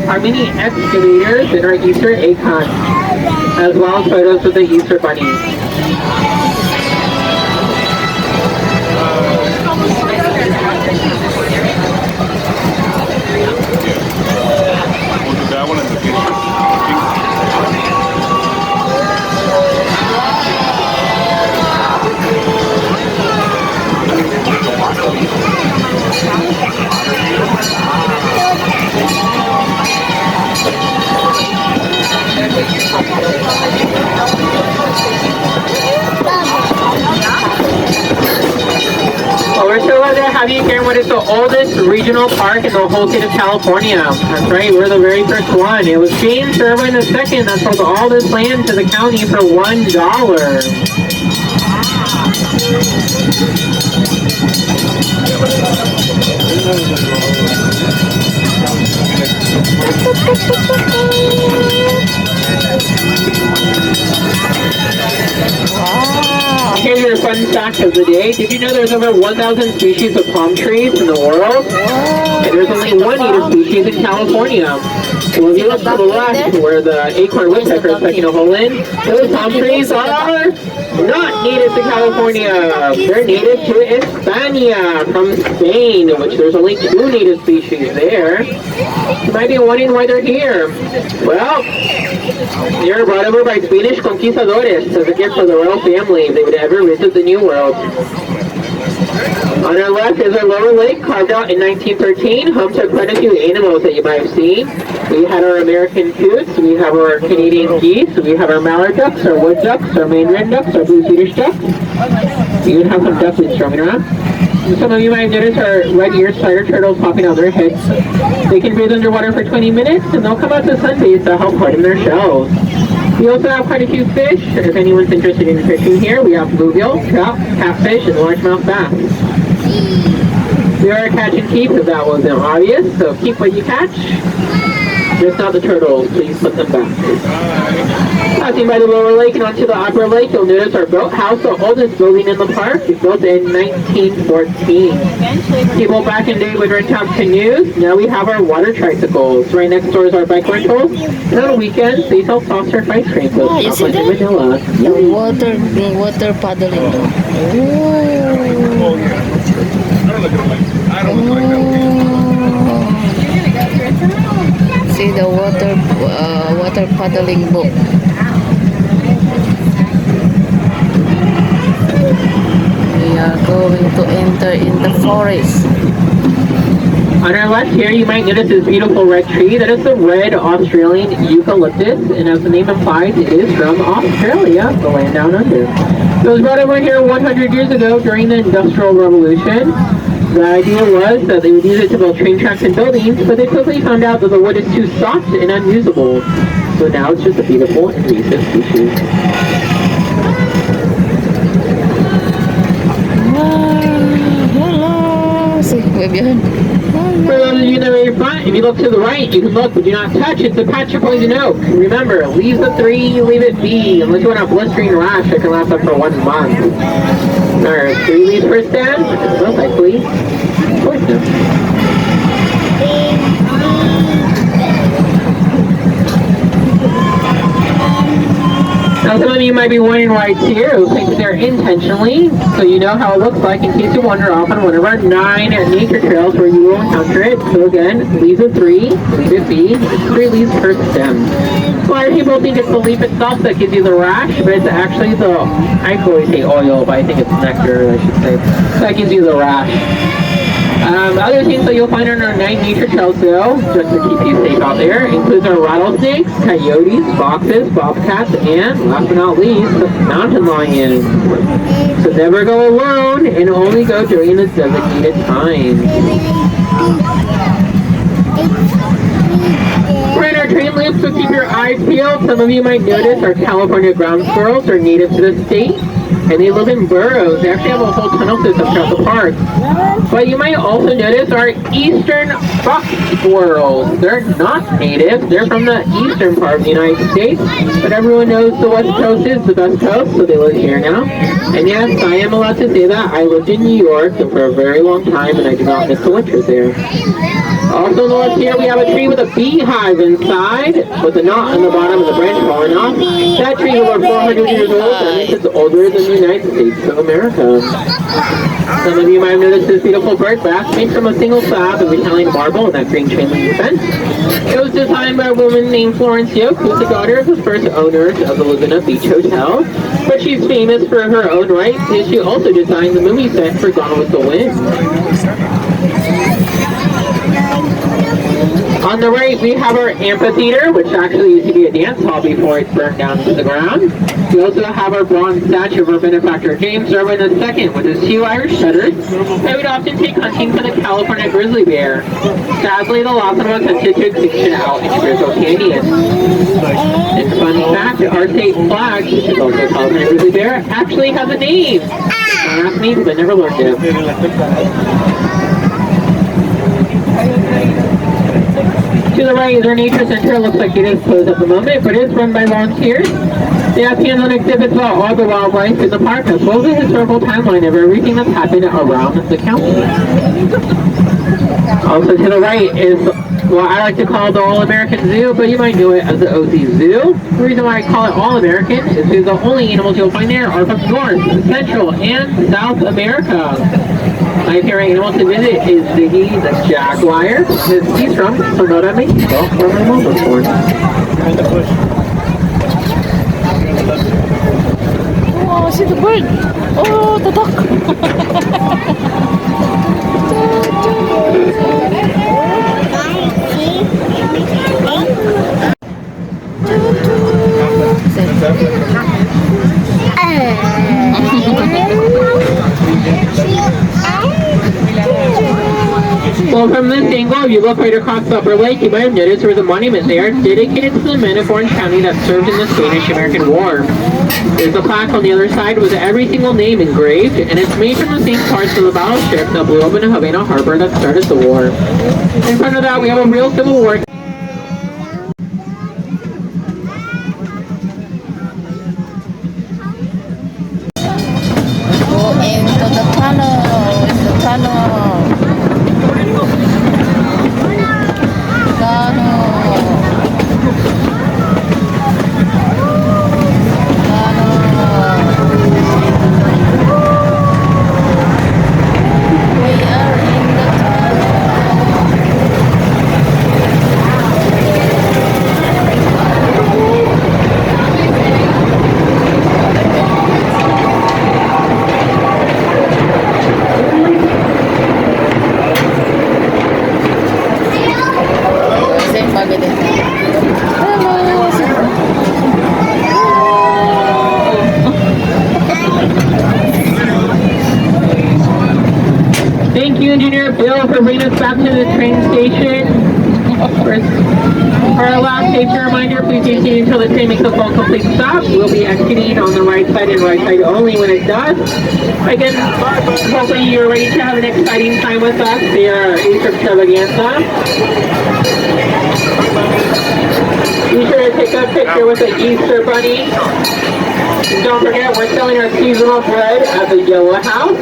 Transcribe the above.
Our mini excavators in our Easter egg hunt, as well as photos of the Easter bunnies. Well, we're so glad to have you here. What is the oldest regional park in the whole state of California? That's right, we're the very first one. It was James Irvine II that sold all this land to the county for $1. Here's your fun fact of the day. Did you know there's over 1,000 species of palm trees in the world? And there's only one native species in California. Well, if you look to the left where the acorn woodpecker is pecking a hole in, those palm trees are not native to California. They're native to España from Spain, which there's only 2 native species there. You might be wondering why they're here. Well, they were brought over by Spanish conquistadores as a gift for the royal family if they would ever visit the New World. On our left is our lower lake, carved out in 1913, home to quite a few animals that you might have seen. We had our American coots, we have our Canadian geese, we have our mallard ducks, our wood ducks, our mandarin ducks, our blue Swedish ducks. We even have some ducklings roaming around. Some of you might have noticed our red-eared spider turtles popping out their heads. They can breathe underwater for 20 minutes, and they'll come out to sunbathe to help harden their shells. We also have quite a few fish. If anyone's interested in fishing here, we have bluegill, trout, catfish, and largemouth bass. We are a catch and keep if that wasn't obvious, so keep what you catch. Just not the turtles, please put them back. Passing by the lower lake and onto the upper lake, you'll notice our boathouse, the oldest building in the park, built in 1914. People back in the day would rent out canoes. Now we have our water tricycles. Right next door is our bike rentals. And on the weekends, they sell soft serve ice cream with chocolate and vanilla. The water paddling. See the water paddling boat. We are going to enter in the forest. On our left here, you might notice this beautiful red tree. That is the red Australian eucalyptus, and as the name implies, it is from Australia, the land down under. It was brought over here 100 years ago during the Industrial Revolution. The idea was that they would use it to build train tracks and buildings, but they quickly found out that the wood is too soft and unusable. So now it's just a beautiful invasive species. Hello. See, we're behind. For those of you that are in front, if you look to the right, you can look, but do not touch. It's a patch of poison oak. Remember, leaves of 3, leave it be. Unless you want a blistering rash that can last up for 1 month. There are 3 leaves per stem, it's most likely poisonous. Now some of you might be wondering why it's here. It was placed there intentionally, so you know how it looks like in case you wander off on one of our 9 nature trails where you will encounter it. So again, leaves of 3, leave it be, 3 leaves per stem. A lot of people think it's the leaf itself that gives you the rash, but it's actually the, I could always say oil, but I think it's nectar, I should say, that gives you the rash. Other things that you'll find on our 9 nature trails though, just to keep you safe out there, includes our rattlesnakes, coyotes, foxes, bobcats, and last but not least, mountain lions. So never go alone and only go during the designated time. We're in our train loop, so keep your eyes peeled. Some of you might notice our California ground squirrels are native to the state. and they live in burrows. They actually have a whole tunnel system throughout the park. But you might also notice our eastern fox squirrels. They're not native. They're from the eastern part of the United States. But everyone knows the West Coast is the best coast, so they live here now. And yes, I am allowed to say that. I lived in New York for a very long time, and I do not miss the winters there. Also on the left here, we have a tree with a beehive inside, with a knot on the bottom and the branch falling off. That tree is over 400 years old, that means it's older than the United States of America. Some of you might have noticed this beautiful bird bath made from a single slab of Italian marble and that green chain link fence. It was designed by a woman named Florence Yoke, who's the daughter of the first owners of the Laguna Beach Hotel. But she's famous for her own right, because she also designed the movie set for Gone with the Wind. On the right, we have our amphitheater, which actually used to be a dance hall before it burned down to the ground. We also have our bronze statue of our benefactor James Irvine II with his 2 Irish setters that would often take hunting for the California grizzly bear. Sadly, the last one was hunted to extinction out in Grizzle Canyon. And fun fact, our state flag, which is also a California grizzly bear, actually has a name. Don't ask me, because I never learned it. To the right is our nature center. It looks like it is closed at the moment, but it is run by volunteers. They have hands-on exhibits about all the wildlife in the park, as well as a historical timeline of everything that's happened around the county. Also to the right is what I like to call the All-American Zoo, but you might know it as the OC Zoo. The reason why I call it All-American is because the only animals you'll find there are from North, Central, and South America. My favorite animal to visit is Ziggy the jaguar. He's from Sonora, Mexico, where my mom was born. Oh, see the bird. Oh, the duck. Well, from this angle, if you look right across the upper lake, you might have noticed there was a monument there dedicated to the men of Orange County that served in the Spanish-American War. There's a plaque on the other side with every single name engraved, and it's made from the same parts of the battleship that blew up in Havana Harbor that started the war. In front of that, we have a real Civil War. Go into the tunnel. It's the tunnel. Thank you, Engineer Bill, for bringing us back to the train station. For our last safety reminder, please continue until the train makes a full complete stop. We'll be exiting on the right side and right side only when it does. Again, hopefully you're ready to have an exciting time with us for our Easter extravaganza. Be sure to take a picture with the Easter bunny. And don't forget, we're selling our seasonal bread at the Yellow House.